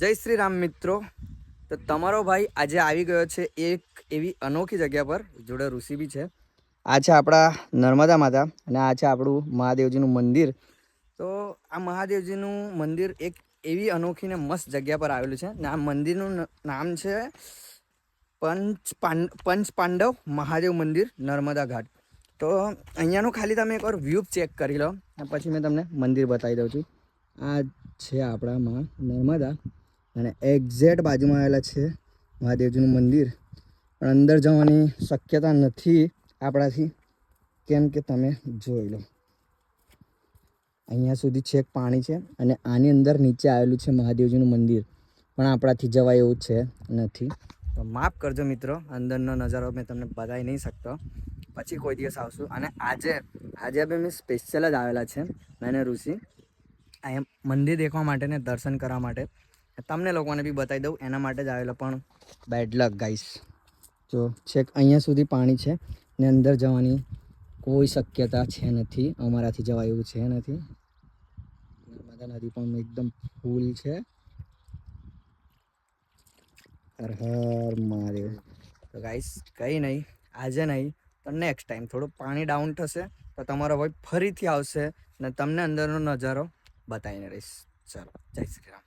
જય શ્રી રામ મિત્રો. તો તમારો ભાઈ આજે આવી ગયો છે એક એવી અનોખી જગ્યા પર, જોડે ઋષિ બી છે. આ છે આપણા નર્મદા માતા અને આ છે આપણું મહાદેવજીનું મંદિર. તો આ મહાદેવજીનું મંદિર એક એવી અનોખી ને મસ્ત જગ્યા પર આવેલું છે ને આ મંદિરનું નામ છે પંચ પાંડવ મહાદેવ મંદિર નર્મદા ઘાટ. તો અહીંયાનું ખાલી તમે એકવાર વ્યૂ ચેક કરી લો, પછી મેં તમને મંદિર બતાવી દઉં છું. આ છે આપણા માં નર્મદા અને એક્ઝેક્ટ બાજુમાં આવેલા છે મહાદેવજીનું મંદિર. પણ અંદર જવાની શક્યતા નથી આપણાથી, કેમ કે તમે જોઈ લો અહીંયા સુધી છેક પાણી છે અને આની અંદર નીચે આવેલું છે મહાદેવજીનું મંદિર, પણ આપણાથી જવાય એવું છે નથી. તો માફ કરજો મિત્રો, અંદરનો નજારો મેં તમને બતાવી નહીં શકતો, પછી કોઈ દિવસ આવશું. અને આજે બી મેં સ્પેશિયલ જ આવેલા છે મેં ઋષિ અહીંયા મંદિર દેખવા માટે ને દર્શન કરવા માટે. તમને લોકોને બી બતાવી દઉં એના માટે જ આવેલો, પણ બેડ લક ગાઈસ. જો છેક અહીંયા સુધી પાણી છે ને અંદર જવાની કોઈ શક્યતા છે નથી, અમારાથી જવાય એવું છે નથી. નર્મદા નદી પણ એકદમ ફૂલ છે. હર હર મહાદેવ. તો ગાઈસ કંઈ નહીં, આજે નહીં તો નેક્સ્ટ ટાઈમ થોડું પાણી ડાઉન થશે તો તમારો ભાઈ ફરીથી આવશે ને તમને અંદરનો નજારો બતાવીને રહીશ. ચાલો, જય શ્રી રામ.